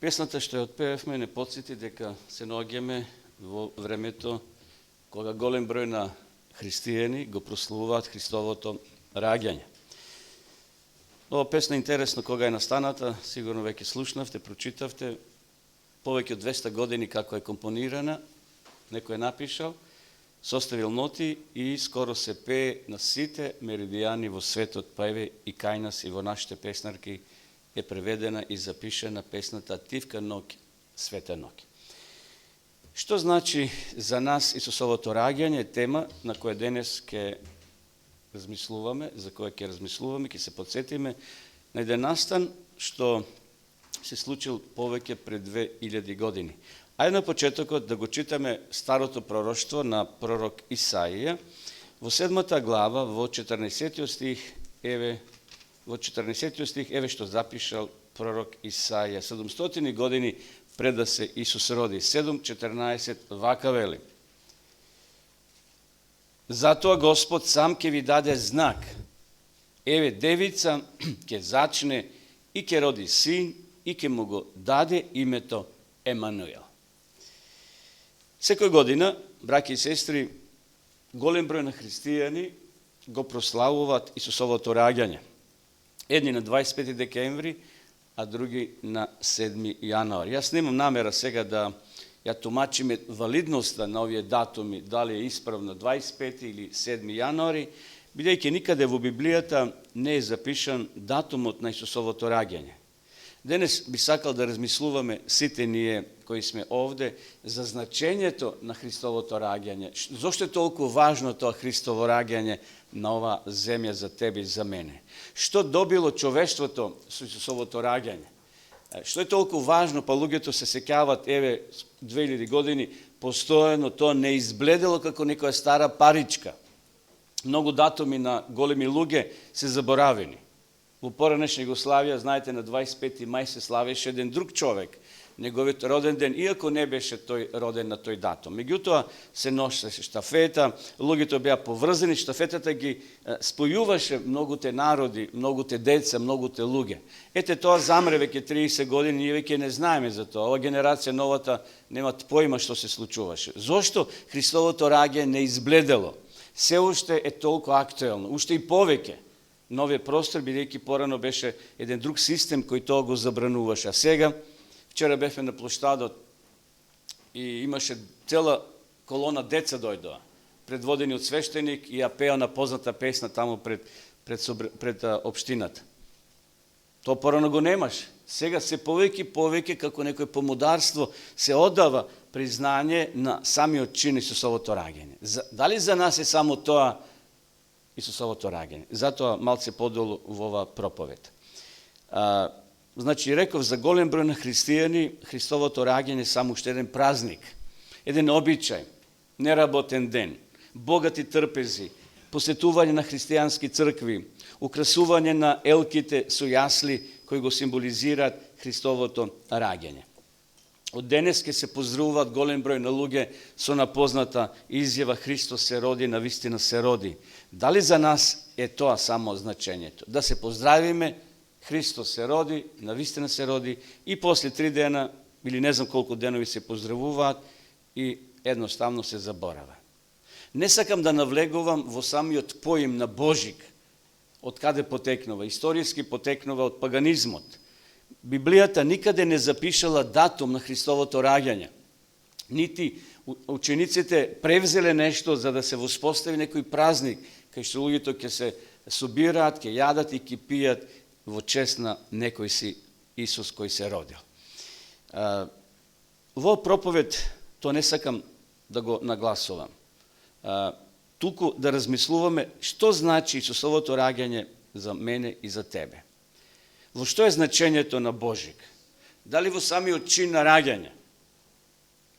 Песната што ја отпеевме не подсети дека се наоѓаме во времето кога голем број на христијани го прославуваат Христовото раѓање. Ова песна е интересно кога е настаната, сигурно веќе слушнавте, прочитавте, повеќе од 200 години како е компонирана, некој е напишал, составил ноти и скоро се пее на сите меридијани во светот, па еве и кај нас и во нашите песнарки е преведена и запишена песната Тивка ноќ, света ноќ. Што значи за нас Исусовото раѓање, тема на која денес ќе размислуваме, за која ќе размислуваме, ќе се подсетиме на еден настан што се случил повеќе пред 2000 години. Ајде на почетокот да го читаме старото пророштво на пророк Исаија, во 7 глава, во 14 стих, еве што запишал пророк Исаија 700 години пред да се Исус роди. 7:14 вака вели: Затоа Господ сам ќе ви даде знак. Еве девица ќе зачне и ќе роди син и ќе му го даде името Емануел. Секој година, браќи и сестри, голем број на христијани го прославуваат Исусовото раѓање. Едни на 25 декември, а други на 7 јануари. Јас немам намера сега да ја тумачиме валидноста на овие датуми, дали е исправно 25 или 7 јануари, бидејќи никаде во Библијата не е запишан датумот на Исусовото раѓање. Денес би сакал да размислуваме сите ние кои сме овде за значењето на Христовото раѓање. Зошто е толку важно тоа Христово раѓање на ова земја за тебе и за мене? Што добило човештвото со Исусовото раѓање? Што е толку важно, па луѓето се сеќаваат, еве, 2000 години, постојано тоа не избледело како некоја стара паричка. Многу датуми на големи луѓе се заборавени. Во поранешна Југославија, знаете, на 25. мај се славеше еден друг човек, неговиот роден ден, иако не беше тој роден на тој датум. Меѓутоа се носеше штафета, луѓето беа поврзани, штафетата ги спојуваше многуте народи, многуте деца, многуте луѓе. Ете тоа замре веќе 30 години, ние веќе не знаеме за тоа. Ова генерација новата немат поима што се случуваше. Зошто Христовото раѓање не избледело? Се уште е толку актуелно, уште и повеќе. Новиот простор, бидејќи порано беше еден друг систем кој тоа го забрануваше. А сега, вчера бевме на площадот и имаше цела колона деца дојдоа, предводени од свештеник и ја пеа на позната песна таму пред општината. Тоа порано го немаше. Сега се повеќе како некој помодарство се оддава признање на самиот чин Исусовото раѓање. Дали за нас е само тоа Исусовото раѓање? Затоа малце подолу во ова проповед. Значи, реков, за голем број на христијани, Христовото раѓање е само уште еден празник, еден обичај, неработен ден, богати трпези, посетување на христијански цркви, украсување на елките со јасли кои го символизираат Христовото раѓање. Од денес ке се поздравуваат голем број на луѓе со напозната изјава Христос се роди, навистина се роди. Дали за нас е тоа само значењето? Да се поздравиме, Христос се роди, навистина се роди и после 3 дена, или не знам колку денови се поздравуваат и едноставно се заборава. Не сакам да навлегувам во самиот поим на Божик, од каде потекнува. Историски потекнува од паганизмот. Библијата никаде не запишала датум на Христовото раѓање. Нити учениците превзеле нешто за да се воспостави некој празник, кај што луѓето ќе се собираат, ќе јадат и ќе пијат во чест на некој си Исус кој се родил. Во проповед тоа не сакам да го нагласувам. Туку да размислуваме што значи Исусовото раѓање за мене и за тебе. Во што е значењето на Божик? Дали во самиот чин на раѓање?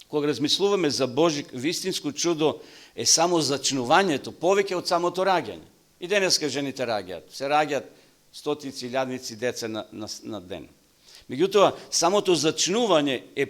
Кога размислуваме за Божик, вистинско чудо е само зачнувањето, повеќе од самото раѓање. И денеска жените раѓаат. Се раѓаат стотици, илјадници деца на ден. Меѓутоа, самото зачнување е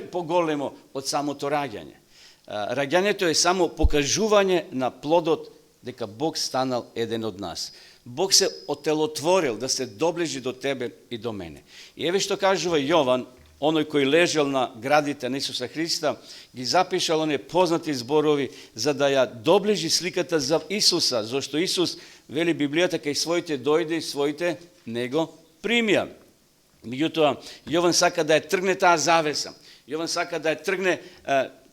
поголемо од самото раѓање. Раѓањето е само покажување на плодот дека Бог станал еден од нас. Бог се отелотворил да се доближи до тебе и до мене. И еве што кажува Јован onoj koji ležel na gradите na Isusa Hriста, ги запишал оне познати зборови за да ја доближи сликата за Исуса, зашто Исус, вели Библијата, кај своите дојде и своите него примија. Меѓутоа, Јован сака да ја тргне таа завеса. Јован сака да ја тргне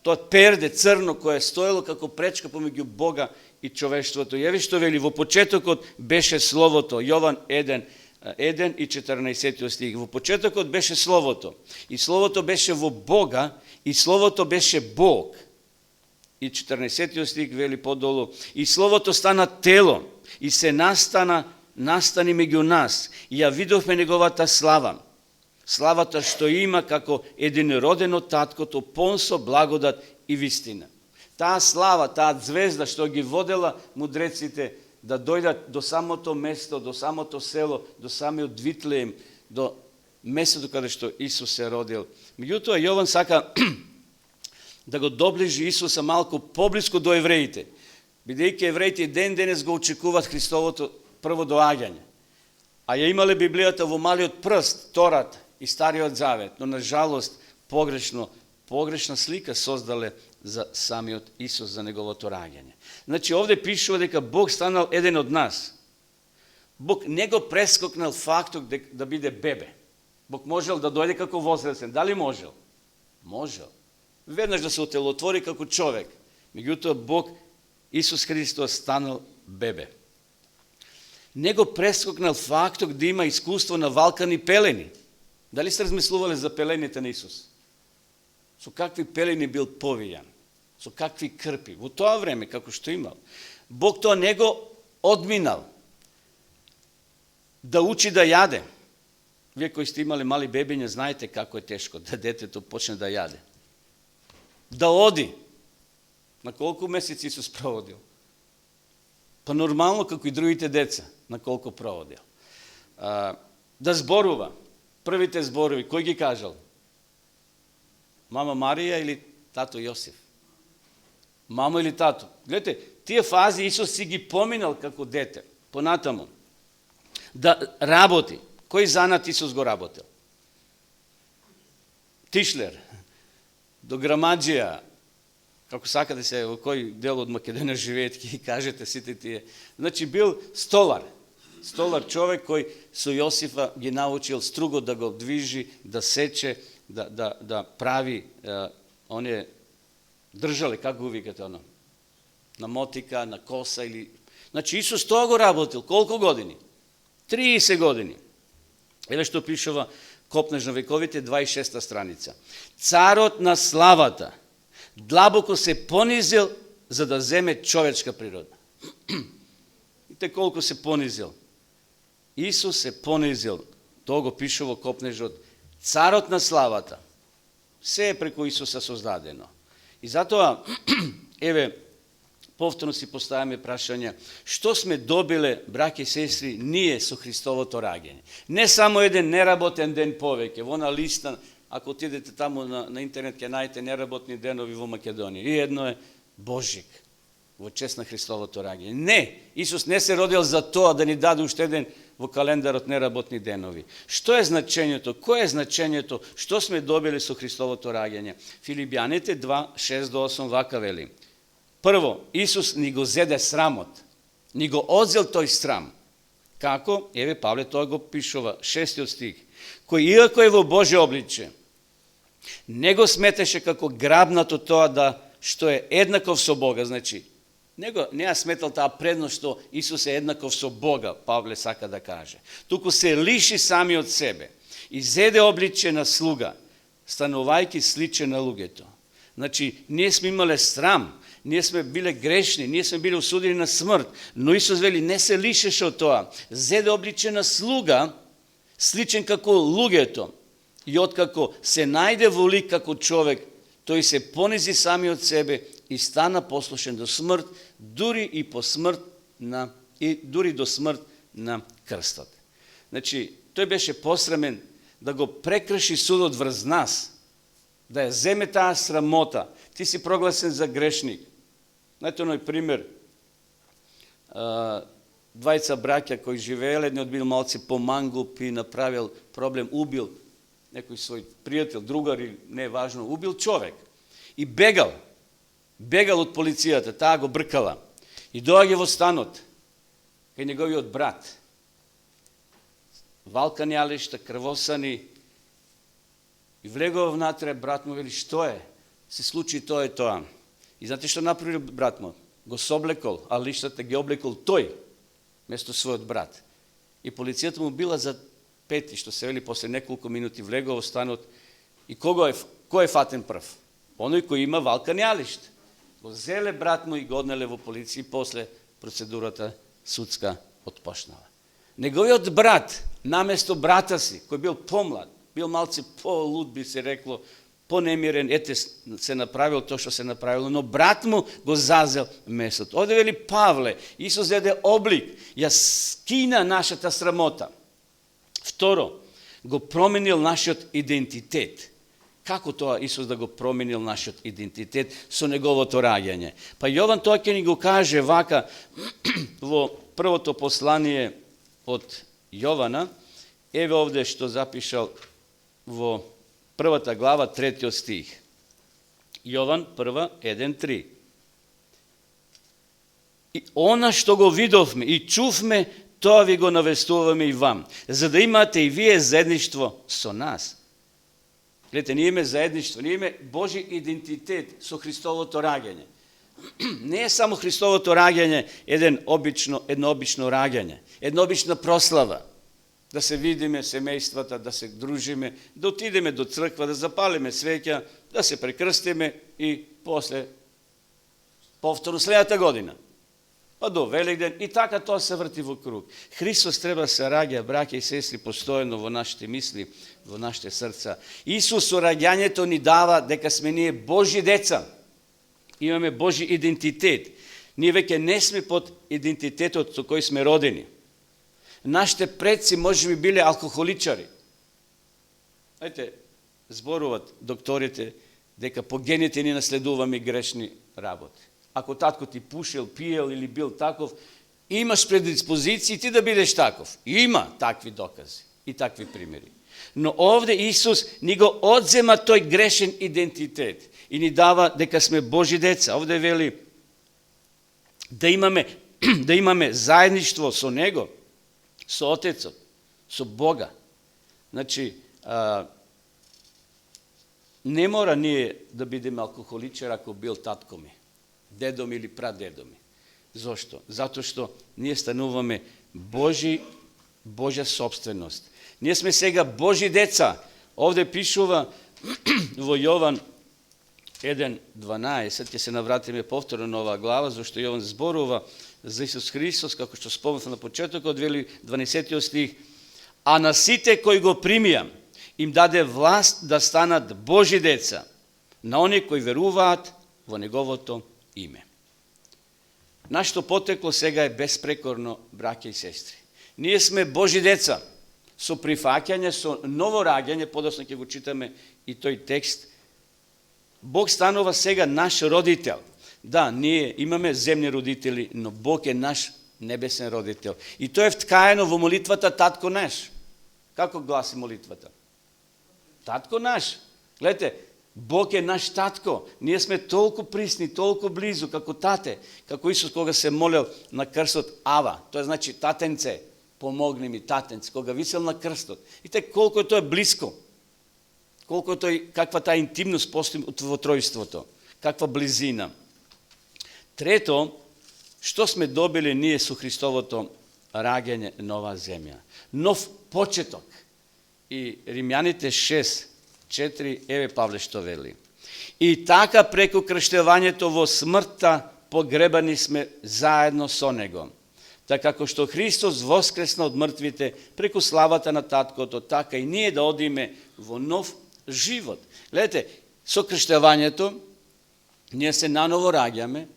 тоа перде црно кое стоело како пречка помеѓу Бога и човештвото. Еви што вели, во почетокот беше Словото, Јован 1 и 14 стих. Во почетокот беше Словото, и Словото беше во Бога, и Словото беше Бог. И 14 стих вели подолу, и Словото стана тело, и се настани меѓу нас, и ја видовме неговата слава. Славата што има како единороден од таткото, полн со благодат и вистина. Таа слава, таа звезда што ги водела мудреците да дојдат до самото место, до самото село, до самиот Витлеем, до местото каде што Исус се родил. Меѓутоа, Јован сака да го доближи Исуса малку поблиску до евреите, бидејќи евреите ден денес го очекуваат Христовото прво доаѓање. А ја имале Библијата во малиот прст, Тората и Стариот Завет, но на жалост погрешна слика создале за самиот Исус, за неговото раѓање. Значи, овде пишува дека Бог станал еден од нас. Бог не го прескокнал фактот да биде бебе. Бог можел да дојде како возрастен. Дали можел? Можел. Веднаш да се отелотвори како човек. Меѓутоа, Бог, Исус Христос, станал бебе. Не го прескокнал фактот да има искуство на валкани пелени. Дали сте размислувале за пелените на Исус? Со какви пелени бил повијан? Со какви крпи? Во тоа време, како што имал. Бог тоа не го одминал. Да учи да јаде. Вие кои сте имали мали бебиња, знаете како е тешко да детето почне да јаде. Да оди. На колку месеци Исус проводил? Па нормално како и другите деца. На колку проводил. Да зборува. Првите зборови, кој ги кажал? Мама Марија или тато Јосиф? Мамо или тато? Гледате, тие фази Исус си ги поминал како дете. Понатаму. Да работи. Кој занат Исус го работел? Тишлер. До грамаджија. Како сакате се, во кој дел од Македонија живеете, ги кажете сите тие. Значи, бил столар. Столар човек кој со Јосифа ги научил струго да го движи, да сече, да прави оние држале, како го викате оно? На мотика, на коса или... Значи Исус тоа го работил. Колку години? 30 години. Еве што пишува Копнеж на вековите, 26 страница. Царот на славата длабоко се понизил за да земе човечка природа. Видите колку се понизил. Исус се понизил. Тоа го пишува Копнежот. Царот на славата. Се е преку Исуса создадено. И затоа, еве, повторно си поставяме прашање, што сме добиле, браќи и сестри, ние со Христовото раѓање? Не само еден неработен ден повеќе, во на листа, ако отидете таму на интернет, ќе најдете неработни денови во Македонија. И едно е Божик, во чест на Христовото раѓање. Не, Исус не се родил за тоа да ни даде уште еден во календарот неработни денови. Што е значењето? Кој е значењето? Што сме добили со Христовото раѓање? Филипјаните 2, 6-8 вака вели. Прво, Исус ни го зеде срамот. Ни го одзел тој срам. Како? Еве Павле тоа го пишува, 6 стих. Кој иако е во Божје обличе, не го сметеше како грабнато тоа да што е еднаков со Бога, значи не ја сметал таа предност што Исус е еднаков со Бога, Павле сака да каже. Туку се лиши сами од себе и зеде обличе на слуга, станувајќи сличен на луѓето. Значи, ние сме имале срам, ние сме биле грешни, ние сме биле осудени на смрт, но Исус вели не се лишеше од тоа. Зеде обличе на слуга, сличен како луѓето. И откако се најде во лик како човек, тој се понизи сами од себе и стана послушен до смрт, дури до смрт на крстот. Значи, тој беше посрамен да го прекрши судот врз нас, да ја земе таа срамота. Ти си прогласен за грешник. Знаете оној пример, двајца браќа кои живееле, едниот бил малци помангуп и направил проблем, убил nekoj svoj prijatelj, drugar ili ne važno, ubil čovek i begal od policijata, ta go brkala i dođe vo stanot, kaj njegovi od brat, valkanjališta, krvosani, i vlegao vnatre, brat mu veli, što je? Se sluči to je to. I znate što napravio brat mu? Go soblekol, ali lištate ge oblekol toj, mjesto svoj brat. I policijata mu bila za peti, što se veli posle nekoliko minuti vlegao stanot. I ko je faten prv? Onoj koji ima valkanjalište. Go zele brat mu i go odnele vo policiji, posle procedurata sudska otpošnala. Nego je od brat, namjesto brata si, koji je bil pomlad, bil malce polud, bi se reklo, ponemiren, ete se napravilo to što se napravilo, no brat mu go zazel mesot. Ovdje veli Pavle, Isus zede oblik, ja skina naša ta sramota. Vtoro, go promenil našot identitet. Kako to Isus da go promenil našot identitet so njegovo to rađanje? Pa Jovan Tokeni go kaže vaka vo prvo to poslanije od Jovana, evo ovdje što zapišal vo prvata glava, 3. stih. Jovan 1, 1:3. I ona što go vidovme i čuvme, to vi go navestuvame i vam, za da imate i vije zajedništvo so nas. Gledajte, nije ime zajedništvo, nije ime Božji identitet so Hristovo to rađanje. Nije samo Hristovo to rađanje jedno obično rađanje, jedna obična proslava. Da se vidime semejstvata, da se družime, da otideme do crkva, da zapalime sveća, da se prekrstime i posle povtoru sledeća godina. Pa do Velikden i tako to se vrti v krug. Hristos treba se rađa, brake i sestri, postojeno vo našite misli, vo našite srca. Isus u rađanje to ni dava deka sme nije Božji deca. Imame Božji identitet. Nije veke ne sme pod identitetom od koji sme rodeni. Našите предци може би били алкохоличари. Знаете, зборуват докторите дека по гените ни наследуваме грешни работи. Ако татко ти пушил, пиел или бил таков, имаш предиспозиции ти да бидеш таков. Има такви докази и такви примери. Но овде Исус ни го одзема тој грешен идентитет и ни дава дека сме Божи деца. Овде вели да имаме заедништво со Него, со Отецот, со Бога. Значи, не мора ние да бидеме алкохоличар ако бил татко ми, дедо ми или прадедо ми. Зошто? Зато што ние стануваме Божја собственост. Ние сме сега Божи деца. Овде пишува во Јован 1:12, ќе се навратиме повторно на оваа глава, зашто Јован зборува за Исус Христос, како што спомнав на почетокот, вели 12 стих, а на сите кои го примија, им даде власт да станат Божи деца, на они кои веруваат во Неговото име. Нашето потекло сега е безпрекорно, браќа и сестри. Ние сме Божи деца, со прифаќање, со ново раѓање, подоцна ќе го читаме и тој текст. Бог станува сега наш родител. Да, ние имаме земни родители, но Бог е наш небесен родител. И тоа е вткаено во молитвата Татко наш. Како гласи молитвата? Татко наш. Гледате, Бог е наш татко. Ние сме толку присни, толку близу, како тате, како Исус кога се молел на крстот Ава. Тоа значи татенце, помогни ми, татенце, кога висел на крстот. И те колку е тоа близко. Колку е тој, каква таа интимност постои во тројството. Каква близина. Трето, што сме добили ние со Христовото раѓање нова земја? Нов почеток. И Римјаните 6:4, еве Павле што вели. И така преку крштевањето во смртта погребани сме заедно со Него. Така како што Христос воскресна од мртвите преку славата на Таткото, така и ние да одиме во нов живот. Гледате, со крштевањето ние се наново раѓаме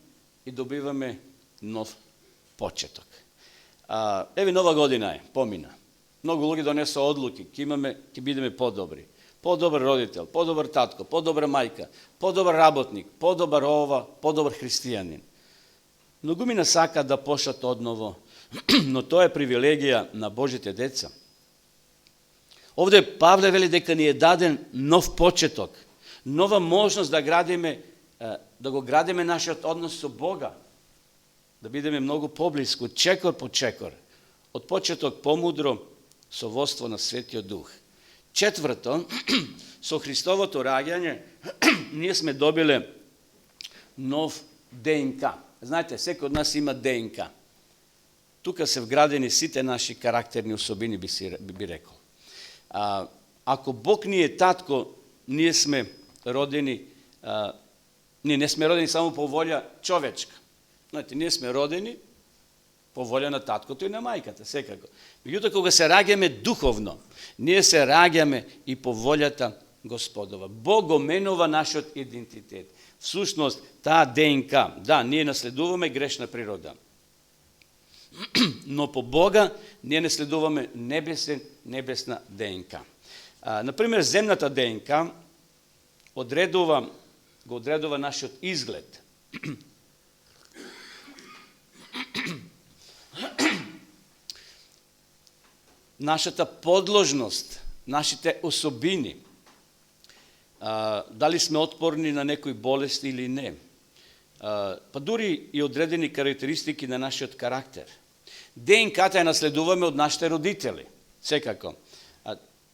и добиваме нов почеток. Еве нова година е, помина. Многу луѓе донесоа одлуки, ќе бидеме подобри. Подобар родител, подобар татко, подобра мајка, подобар работник, подобар ова, подобар христијанин. Многумина сака да пошлат одново, но тоа е привилегија на Божите деца. Ovde Pavle veli дека ни е даден нов почеток, нова можност да го градиме нашиот однос со Бога, да бидеме многу поблиску, чекор по чекор, од почеток помудро, со водство на Светиот Дух. Четврто, со Христовото раѓање, ние сме добиле нов ДНК. Знаете, секој од нас има ДНК. Тука се вградени сите наши карактерни особини, би рекол. Ако Бог ни е татко, ние сме родени, ние не сме родени само по волја човечка. Знаете, ние сме родени по волја на таткото и на мајката, секако. Меѓутоа, кога се раѓаме духовно, ние се раѓаме и по волјата Господова. Бог го менува нашиот идентитет. Всушност, таа ДНК, да, ние наследуваме грешна природа. Но по Бога ние наследуваме небесна ДНК. Например, земната ДНК го одредува нашиот изглед. Нашата подложност, нашите особини, дали сме отпорни на некои болести или не, па дури и одредени карактеристики на нашиот карактер. ДНК-та ја наследуваме од нашите родители, секако.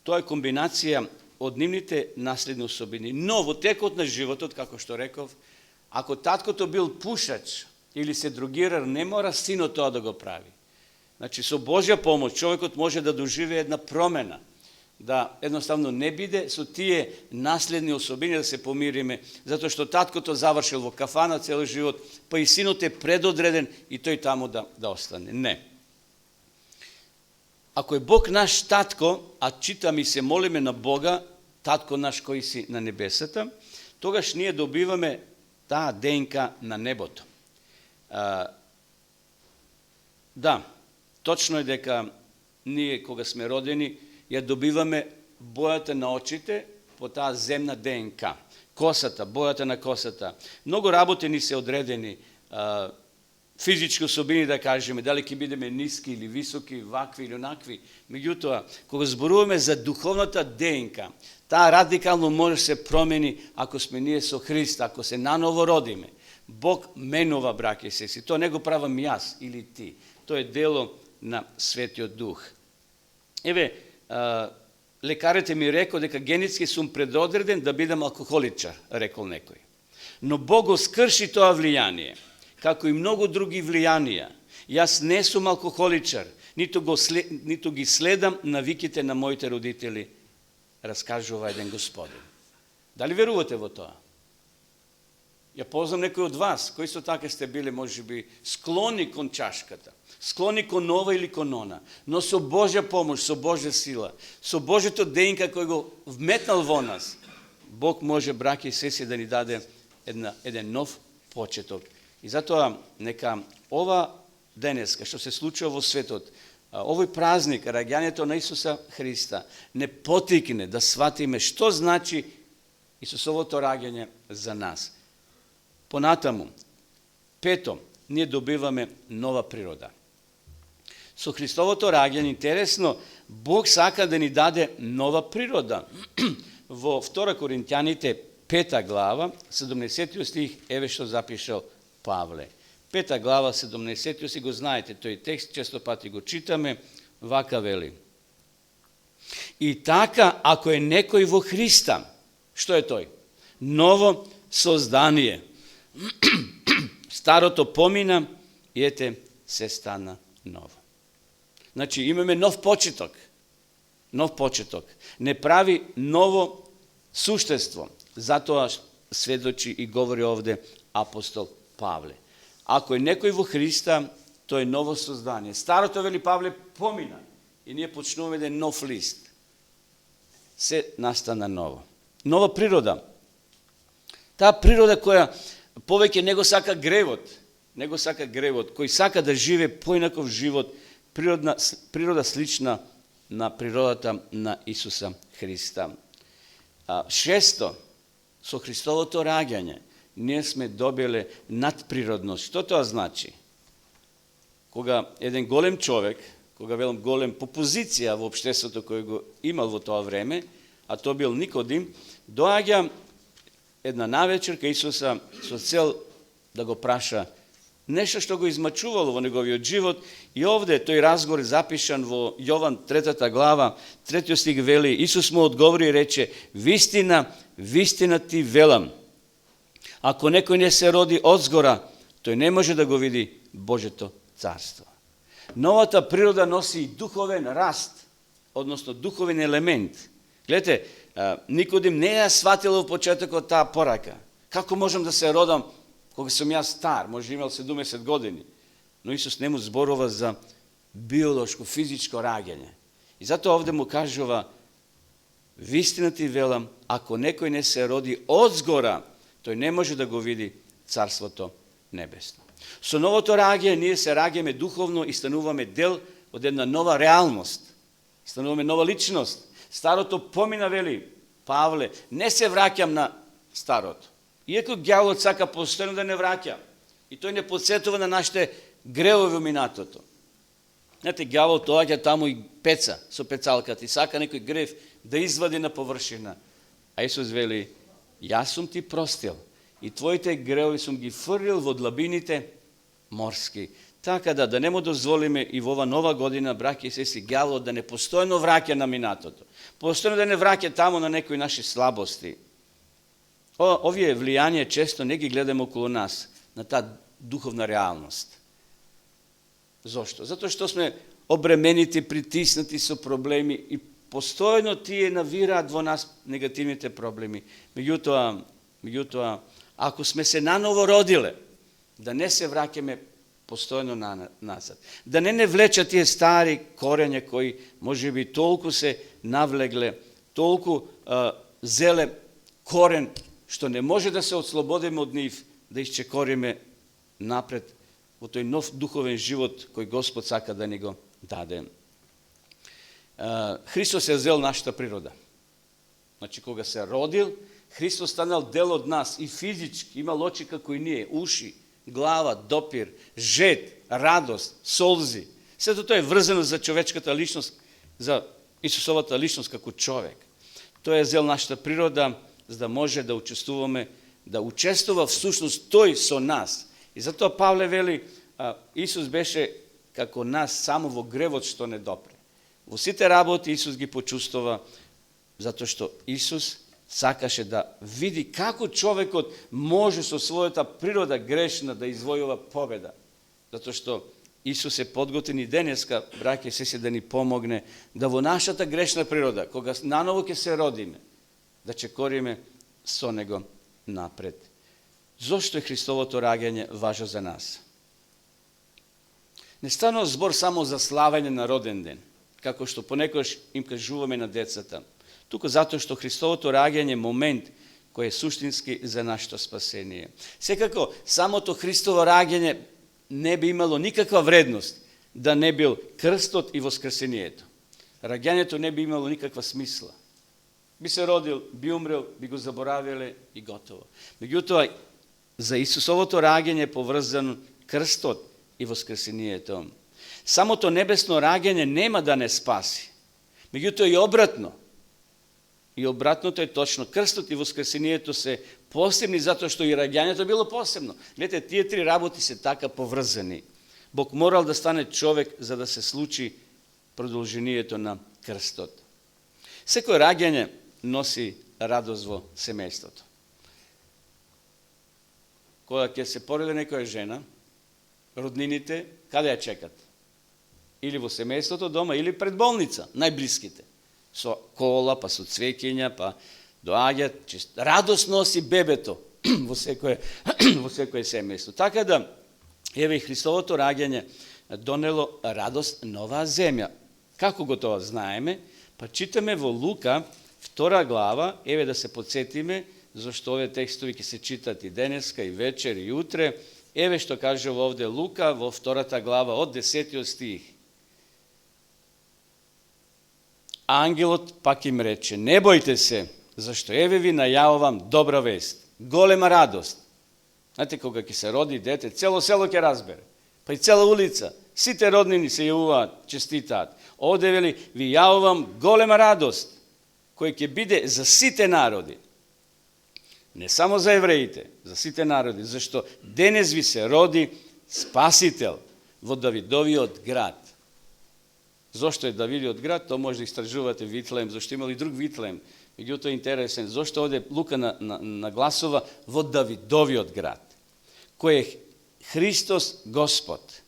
Тоа е комбинација од нивните наследни особини. Но во текот на животот, како што реков, ако таткото бил пушач или се другирар, не мора синот тоа да го прави. Значи, со Божја помош, човекот може да доживее една промена, да едноставно не биде со тие наследни особини, да се помириме, затоа што таткото завршил во кафана цел живот, па и синот е предодреден и тој таму да остане. Не. Ако е Бог наш татко, а читам и се молиме на Бога, татко наш кој си на небесата, тогаш ние добиваме таа ДНК на небото. Да, точно е дека ние кога сме родени, ја добиваме бојата на очите по таа земна ДНК. Косата, бојата на косата. Многу работи ни се одредени, физички особини да кажеме, дали ќе бидеме ниски или високи, вакви или онакви. Меѓутоа, кога зборуваме за духовната ДНК, таа радикално може се промени ако сме ние со Христа, ако се наново родиме. Бог менува, браќа и сестри. Тоа не го правам јас или ти. Тоа е дело на Светиот Дух. Еве, лекарите ми рекол дека генетски сум предодреден да бидам алкохоличар, рекол некој. Но Бог го скрши тоа влијание, како и многу други влијанија. Јас не сум алкохоличар, ниту ги следам навиките на моите родители, раскажува еден господин. Дали верувате во тоа? Ја познам некој од вас, кои со така сте били, можеби, склони кон чашката, склони кон ова или кон она, но со Божја помош, со Божја сила, со Божјото ДНК кој го вметнал во нас, Бог може, браќа и сестри, да ни даде еден нов почеток. И затоа, нека ова денеска, што се случува во светот, овој празник, раѓањето на Исуса Христа, не потикне да сватиме што значи Исусовото раѓање за нас. Понатаму, пето, ние добиваме нова природа. Со Христовото раѓање, интересно, Бог сака да ни даде нова природа. Во 2 Коринтјаните, 5 глава, 70 стих, еве што запишал Павле. 5 глава, 70 стих, го знаете, тој текст, често пати го читаме, вака вели. И така, ако е некој во Христа, што е тој? Ново создание. Старото помина и ете се стана ново. Значи имаме нов почеток. Нов почеток. Не прави ново суштество. Затоа сведочи и говори овде апостол Павле. Ако е некој во Христа, тој е ново создание. Старото, вели Павле, помина и ние почнуваме еден нов лист. Се настана ново. Нова природа. Таа природа која повеќе не го сака гревот, кој сака да живее поинаков живот, природа слична на природата на Исуса Христа. Шесто, со Христовото раѓање, ние сме добиле надприродност. Што тоа значи? Кога еден голем човек, кога велам голем по позиција во општеството кој го имал во тоа време, а тоа бил Никодим, доаѓа една навечер кај Исуса со цел да го праша нешто што го измачувало во неговиот живот. И овде тој разговор е запишан во Јован 3 глава, 3 стих вели, Исус му одговори и рече, вистина, вистина ти велам, ако некој не се роди одзгора, тој не може да го види Божето царство. Новата природа носи и духовен раст, односно духовен елемент. Гледате, Никодим не ја сватил во почетокот таа порака. Како можам да се родам кога сум јас стар, може имал 70 години, но Исус не му зборува за биолошко, физичко раѓање. И затоа овде му кажува, вистина ти велам, ако некој не се роди одзгора, тој не може да го види Царството небесно. Со новото раѓање ние се раѓаме духовно и стануваме дел од една нова реалност. Стануваме нова личност. Старото помина, вели Павле, не се враќам на старото. Иако ѓаволот сака постојано да не враќа. И тој не подсетува на нашите гревови во минатото. Знаете, ѓавол доаѓа таму и пеца со пецалката и сака некој грев да извади на површина. А Исус вели, јас сум ти простил и твоите гревови сум ги фрлил во длабините морски. Така да не му дозволиме и во ова нова година, браќи и сестри, ѓаволот да не постојано враќа на минатото. Постојано да не враќа таму на некои наши слабости. Овие влијанија често не ги гледаме околу нас, на таа духовна реалност. Зошто? Затоа што сме обременити, притиснати со проблеми и постојано тие навираат во нас негативните проблеми. Меѓутоа, ако сме се наново родиле, да не се враќаме постојано назад. Да не влечат тие стари корења кои можеби толку се навлегле, толку зеле корен, што не може да се отслободиме од нив, да исчекориме напред во тој нов духовен живот кој Господ сака да ни го даде. Христос е зел нашата природа. Значи, кога се родил, Христос станал дел од нас и физички, имал очи како и ние, уши, глава, допир, жет, радост, солзи. Сето тоа е врзано за човечката личност, за Исусовата личност како човек. Тој е зел нашата природа, за да може да учествува всушност тој со нас. И затоа Павле вели, Исус беше како нас само во гревот што не допре. Во сите работи Исус ги почувствува, затоа што Исус сакаше да види како човекот може со својата природа грешна да извојува победа. Затоа што Исус е подготвен и денеска, браќа и сестри, да ни помогне да во нашата грешна природа, кога наново ќе се родиме, да чекориме со Него напред. Зошто е Христовото раѓање важно за нас? Не станува збор само за славење на роден ден, како што понекогаш им кажуваме на децата, туку затоа што Христовото раѓање е момент кој е суштински за нашето спасение. Секако, самото Христово раѓање не би имало никаква вредност да не бил крстот и воскресението. Раѓањето не би имало никаква смисла. Би се родил, би умрел, би го заборавиле и готово. Меѓутоа, за Исусовото раѓање е поврзан крстот и воскресението. Самото небесно раѓање нема да не спаси. Меѓутоа и обратно. И обратното е точно. Крстот и воскресението се посебни затоа што и раѓањето било посебно. Гледате, тие три работи се така поврзани. Бог морал да стане човек за да се случи продолжението на крстот. Секој раѓање носи радост во семејството. Кога ќе се породи некоја жена, роднините каде ја чекат? Или во семејството дома, или пред болница, најблиските. Со кола, па со цвеќиња, па доаѓат, радост носи бебето во секое семејство. Така да, еве и Христовото раѓање донело радост на оваа земја. Како го тоа знаеме? Па читаме во Лука, 2 глава, еве да се подсетиме, зашто овие текстови ќе се читат и денеска, и вечер, и утре. Еве што каже овде Лука во 2 глава од 10 стих. Ангелот пак им рече, не бојте се, зашто еве ви најавувам добра вест, голема радост. Знаете, кога ќе се роди дете, цело село ќе разбере, па и цела улица, Сите роднини се јавуваат, честитаат. Овде вели, ви јавувам голема радост, која ќе биде за сите народи. Не само за евреите, за сите народи, зашто денес ви се роди Спасител во Давидовиот град. Зошто е Давидовиот град? То може да истражувате Витлеем, зашто имали друг Витлеем. Меѓутоа интересен, зошто овде Лука нагласува во Давидовиот град, кој е Христос Господ.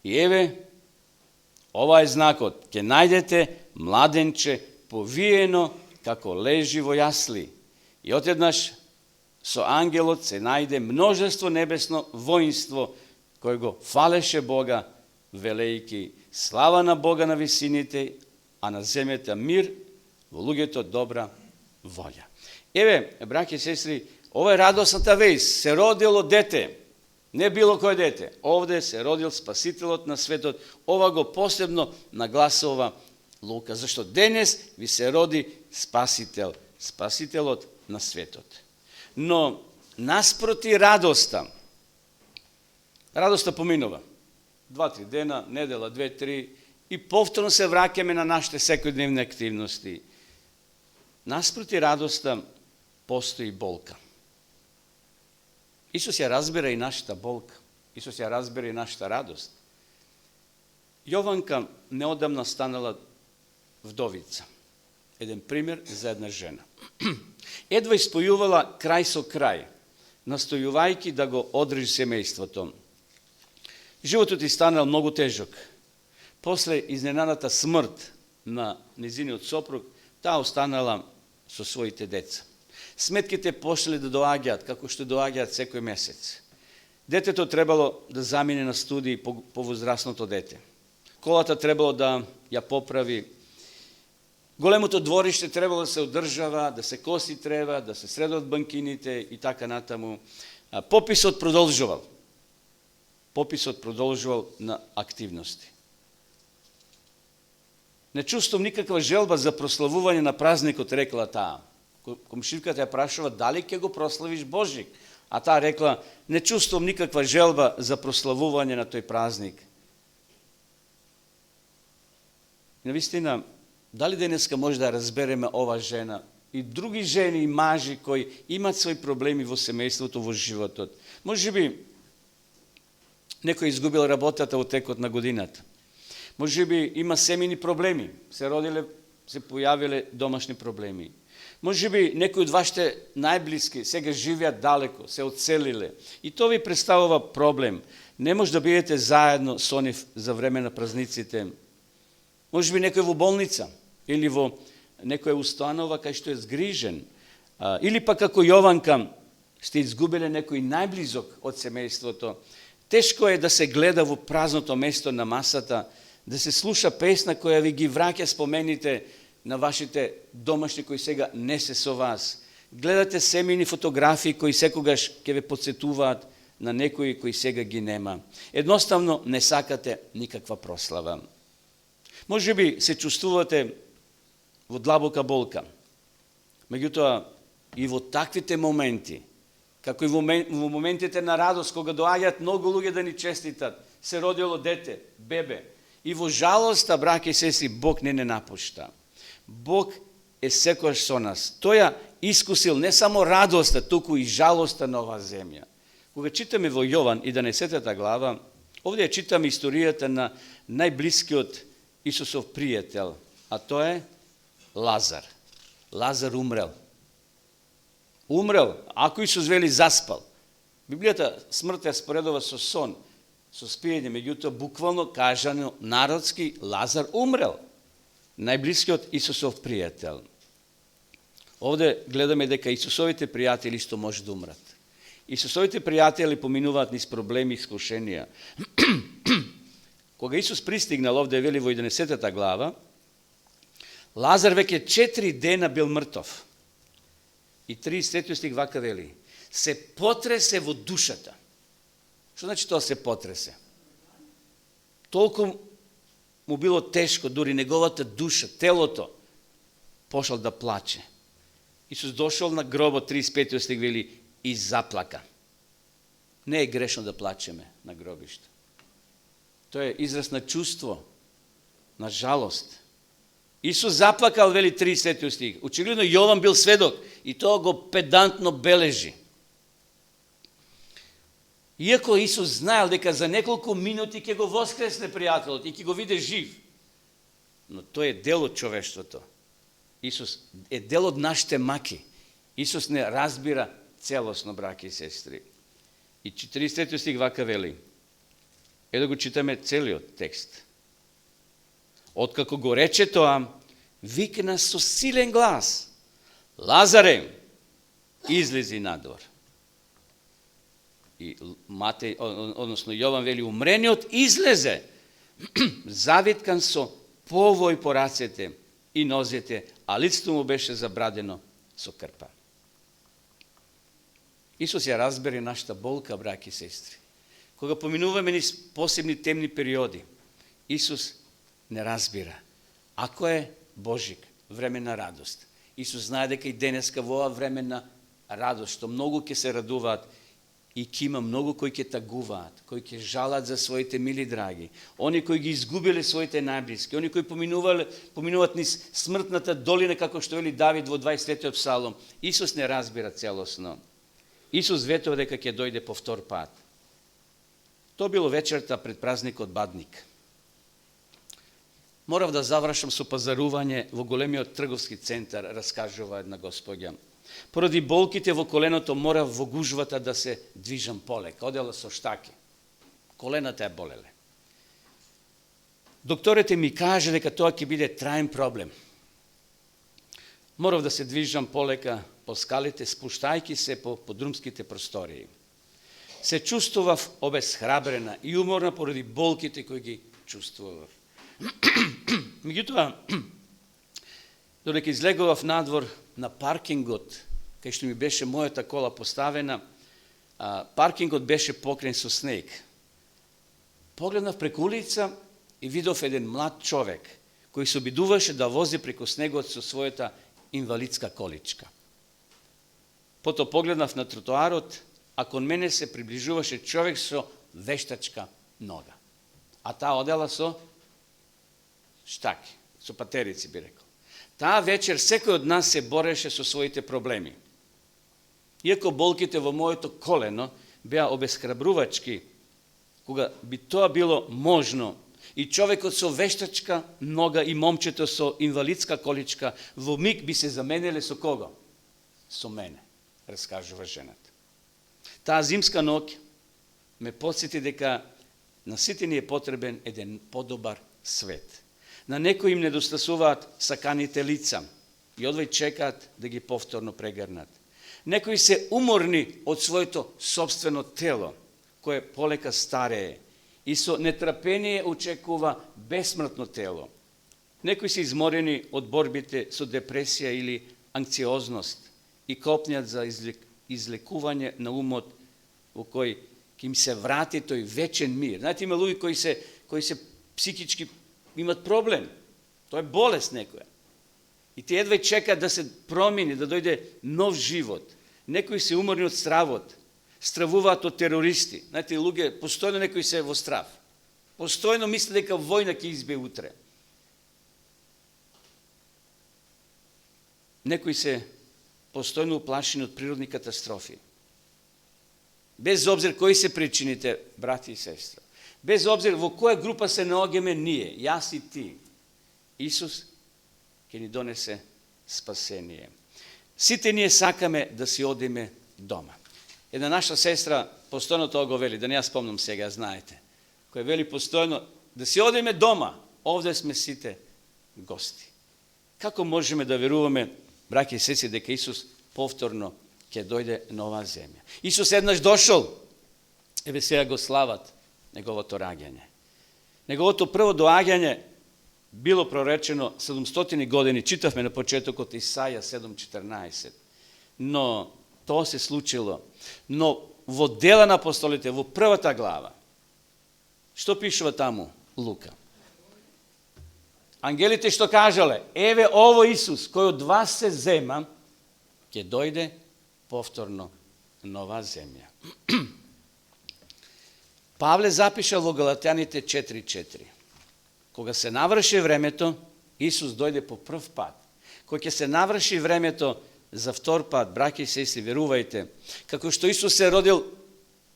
И еве, ова е знакот, ќе најдете младенче повиено како лежи во јасли. И отеднаш со ангелот се најде множество небесно воинство, кој го фалеше Бога, велејки слава на Бога на висините, а на земјата мир, во луѓето добра волја. Еве, браќи и сестри, ова е радосната вест, се родило дете, не било кој дете, овде се родил Спасителот на светот, ова го посебно нагласува Лука, зашто денес ви се роди Спасител, Спасителот на светот. Но, наспроти радоста поминува. 2-3 дена, недела, 2-3, и повторно се враќаме на нашите секојдневни активности. Наспроти радоста постои болка. Исус ја разбира и нашата болка. Исус ја разбира и нашата радост. Јованка неодамна станала вдовица. Еден пример за една жена. Едва испојувала крај со крај, настојувајќи да го одржи семејството. Животот и станал многу тежок. После изненадата смрт на незиниот сопруг, таа останала со своите деца. Сметките почнале да доаѓаат, како што доаѓаат секој месец. Детето требало да замине на студии по возрастното дете. Колата требало да ја поправи. Големото двориште требало да се одржава, да се коси трева, да се средат банкините и така натаму. Пописот продолжувал. Пописот продолжувал на активности. Не чувствувам никаква желба за прославување на празникот, рекла таа. Комшивката ја прашува дали ќе го прославиш Божик, а таа рекла не чувствувам никаква желба за прославување на тој празник. Навистина, дали денеска може да разбереме ова жена и други жени и мажи кои имат своји проблеми во семејството, во животот. Може би некој изгубил работата во текот на годината. Може би има семейни проблеми, се родиле, се појавиле домашни проблеми. Може би некои од вашите најблиски сега живеат далеко, се одселиле. И тоа ви представува проблем. Не може да бидете заедно со нив за време на празниците. Може би некој во болница или во некоја установа кај што е згрижен. Или пак како Јованка сте изгубиле некој најблизок од семејството. Тешко е да се гледа во празното место на масата, да се слуша песна која ви ги враќа спомените на вашите домашни кои сега не се со вас. Гледате семејни фотографии кои секогаш ќе ве потсетуваат на некои кои сега ги нема. Едноставно не сакате никаква прослава. Може би се чувствувате во длабока болка. Меѓутоа и во таквите моменти, како и во моментите на радост, кога доаѓаат многу луѓе да ни честитат, се родило дете, бебе, и во жалоста, браќи и сестри, Бог не напушта. Бог е секогаш со нас. Тој ја искусил не само радоста, туку и жалоста на оваа земја. Кога читаме во Јован 11 глава, овде ја читаме историјата на најблискиот Исусов пријател, а тоа е Лазар. Лазар умрел. Умрел, ако Исус вели заспал. Библијата смртта ја споредува со сон, со спиење, меѓутоа буквално кажано народски Лазар умрел. Најблискиот Исусов пријател. Овде гледаме дека Исусовите пријатели исто може да умрат. Исусовите пријатели поминуваат низ проблеми и искушенија. Кога Исус пристигнал, овде вели во 11 глава, Лазар веќе 4 дена бил мртов. И 33 стих вака вели, се потресе во душата. Што значи тоа се потресе? Толку му било тешко, дури неговата душа, телото, пошал да плаче. Исус дошол на гробот, 35 стих вели, и заплака. Не е грешно да плачеме на гробиште. To je izraz na čustvo, na žalost. Isus zaplakal, veli 30. stih. Očigledno Jovan bil svedok i to go pedantno beleži. Iako Isus znal дека za nekoliko minuti ќе го воскресне пријателот и ќе го види жив. Но тој е дел од човештвото. Исус е дел од нашите маки. Исус не разбира целосно, браќи и сестри. И 40 стих вака вели. Да го читаме целиот текст. Откако го рече тоа, викна со силен глас: Лазаре, излези надвор. И Матеј, односно Јован вели, умрениот излезе, завиткан со повој по рацете и нозете, а лицето му беше забрадено со крпа. Исус ја разбере нашата болка, браќи и сестри. Кога поминуваме низ посебни темни периоди, Исус не разбира. Ако е Божик, време на радост. Исус знае дека и денеска во ова време на радост, што многу ќе се радуваат, и ќе има многу кои ќе тагуваат, кои ќе жалат за своите мили драги, они кои ги изгубиле своите најблиски, они кои поминуваат низ смртната долина, како што вели Давид во 23-тиот псалом. Исус не разбира целосно. Исус ветува дека ќе дојде по втор пат. То било вечерта пред празникот Бадник. Морав да завршам со пазарување во големиот трговски центар, раскажува една господја. Поради болките во коленото морав во гужвата да се движам полека. Одела со штаки. Колената ја болеле. Докторите ми каже дека тоа ќе биде траен проблем. Морав да се движам полека по скалите, спуштајки се по подрумските простории. Се чувствував обесхрабрена и уморна поради болките кои ги чувствував. Меѓутоа, додека излегував надвор на паркингот, кај што ми беше мојата кола поставена, паркингот беше покрен со снег. Погледнав преку улица и видов еден млад човек, кој се обидуваше да вози преку снегот со својата инвалидска количка. Потоа погледнав на тротоарот, а кон мене се приближуваше човек со вештачка нога. А таа одела со штаки, со патерици би рекол. Таа вечер секој од нас се бореше со своите проблеми. Иако болките во моето колено беа обесхрабрувачки, кога би тоа било можно, и човекот со вештачка нога и момчето со инвалидска количка во миг би се заменеле со кого? Со мене, раскажува жената. Таа зимска ноќ ме потсети дека на сите ни е потребен еден подобар свет. На некои им недостасуваат саканите лица и одвај чекаат да ги повторно прегрнат. Некои се уморни од своето собствено тело, кое полека старее и со нетрпение очекува бесмртно тело. Некои се изморени од борбите со депресија или анксиозност и копнеат за излекување на умот во кој ќе им се врати тој вечен мир. Знаете, има луѓе кои се психички имат проблем. Тоа е болест некоја. И те едва чекаат да се промени, да дојде нов живот. Некои се уморни од стравот, стравуваат од терористи. Знаете, луѓе, постојно некои се во страв. Постојно мислат дека војна ќе избие утре. Некои се постојно уплашени од природни катастрофи. Без обзир кои се причините, брати и сестри. Без обзир во која група се наоѓаме ние, јас и ти, Исус ќе ни донесе спасение. Сите ние сакаме да си одиме дома. Една наша сестра постојно тоа го вели, да не ја спомнам сега, знаете, која вели постојно да си одиме дома, овде сме сите гости. Како можеме да веруваме, браќи и сестри, дека Исус повторно ќе дојде на оваа земја? Исус еднаш дошол, еве сега го слават неговото раѓање. Неговото прво доаѓање било проречено 700 години, читавме на почетокот Исаја 7:14. Но тоа се случило. Но во Дела на апостолите, во првата глава, што пишува таму Лука? Ангелите што кажале, еве ово Исус, кој од вас се зема, ќе дојде повторно на оваа земја. Павле запишал во Галатјаните 4:4. Кога се наврши времето, Исус дојде по прв пат. Кога ќе се наврши времето за втор пат, браќи и сестри, верувајте, како што Исус се родил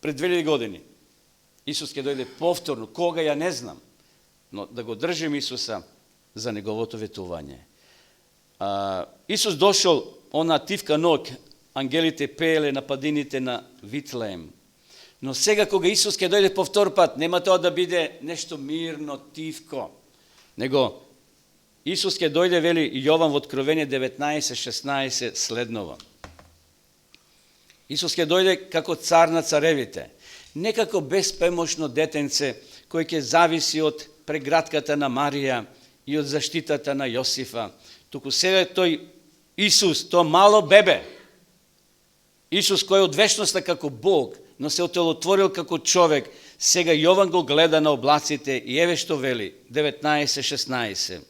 пред 2000 години, Исус ќе дојде повторно. Кога, ја не знам, но да го држим Исуса за неговото ветување. Исус дошол она тивка ног, ангелите пееле на падините на Витлеем. Но сега кога Исус ќе дојде по втор пат, нема тоа да биде нешто мирно, тивко, него Исус ќе дојде, вели Јован во Откровение 19:16 следново. Исус ќе дојде како цар на царевите, не како безпомошно детенце кој ќе зависи од прегратката на Марија и од заштитата на Јосифа, туку сега тој Исус, тоа мало бебе, Исус кој од вечноста како Бог, но се отелотворил како човек, сега Јован го гледа на облаците и еве што вели, 19:16.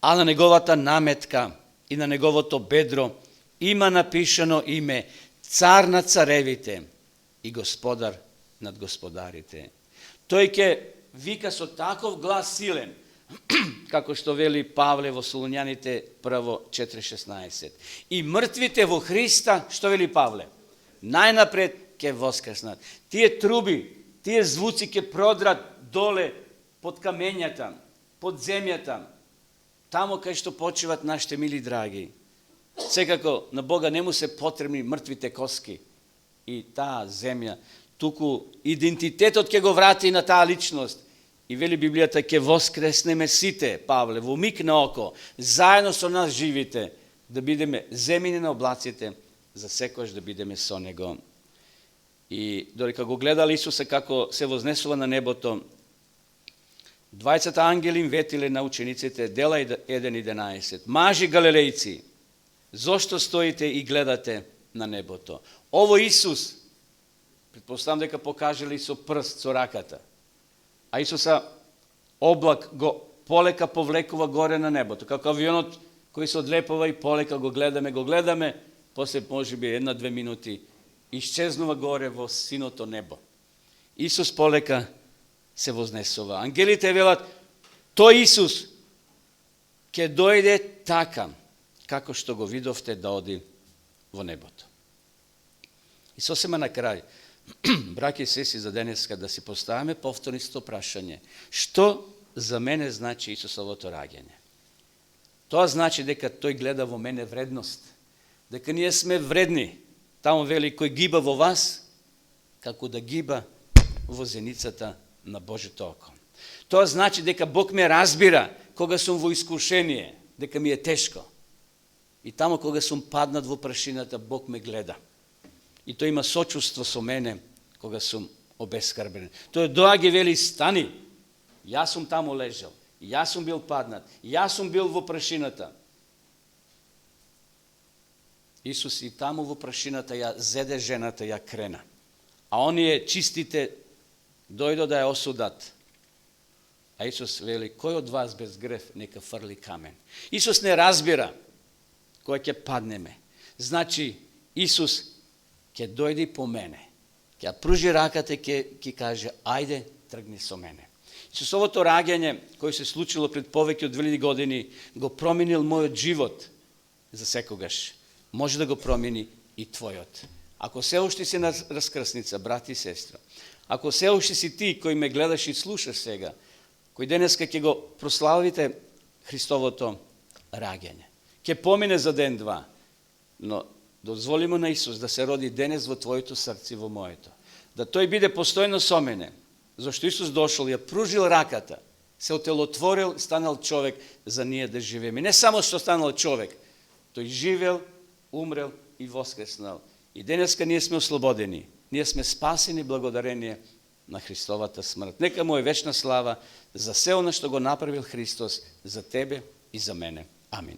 А на неговата наметка и на неговото бедро има напишано име Цар на царевите и Господар над господарите. Тој ќе вика со таков глас силен, како што вели Павле во Солуњаните 1:4-16. И мртвите во Христа, што вели Павле? Најнапред ќе воскреснат. Тие труби, тие звуци ќе продрат доле под камењата, под земјата, тамо кај што почиват нашите мили драги. Секако на Бога не му се потребни мртвите коски и таа земја, туку идентитетот ќе го врати на таа личност. И вели Библијата, ќе воскреснеме сите, Павле, во миг на око, заедно со нас живите, да бидеме земјани на облаците, за секојаш да бидеме со него. И додека го гледале Исуса како се вознесува на небото, двајцата ангели им ветиле на учениците, дела 1:11. Мажи галилејци, зошто стоите и гледате на небото? Ово Исус, предпоставам дека покажали со прст, со раката, а Исуса облак го полека повлекува горе на небото, како авионот кој се одлепува и полека го гледаме, после можеби 1-2 минути исчезнува горе во синото небо. Исус полека се вознесува. Ангелите велат, тој Исус ќе дојде така, како што го видовте да оди во небото. И сосема на крај, браќи и сестри, за денеска да си поставиме повторно исто прашање. Што за мене значи Исусовото раѓање? Тоа значи дека тој гледа во мене вредност, дека ние сме вредни. Тамо вели, кој гиба во вас, како да гиба во зеницата на Божето око. Тоа значи дека Бог ме разбира кога сум во искушение, дека ми е тешко. И тамо кога сум паднат во прашината, Бог ме гледа. И тој има сочувство со мене кога сум обескрбен. Тој доаѓа вели, стани, јас сум таму лежал, јас сум бил паднат, јас сум бил во прашината. Исус и таму во прашината ја зеде жената, ја крена. А оние чистите дојдо да ја осудат. А Исус вели, кој од вас без грев нека фрли камен? Исус не разбира кој ќе паднеме. Значи, Исус ќе дојде по мене, ќе пружи раката и ќе каже, ајде, тргни со мене. Исусовото раѓање, кој се случило пред повеќе од 2000 години, го променил мојот живот за секогаш. Може да го промени и твојот. Ако се уште си на раскрсница, брат и сестра, ако се уште си ти кој ме гледаш и слушаш сега, кој денеска ќе го прославите Христовото раѓање, ќе помине за ден-два, но дозволимо на Исус да се роди денес во твоето срце и во моето. Да тој биде постојно со мене, зашто Исус дошол, ја пружил раката, се отелотворил, станал човек за ние да живееме. Не само што станал човек, тој живел, умрел и воскреснал. И денеска ние сме ослободени. Ние сме спасени благодарение на Христовата смрт. Нека му е вечна слава за се она што го направил Христос за тебе и за мене. Амин.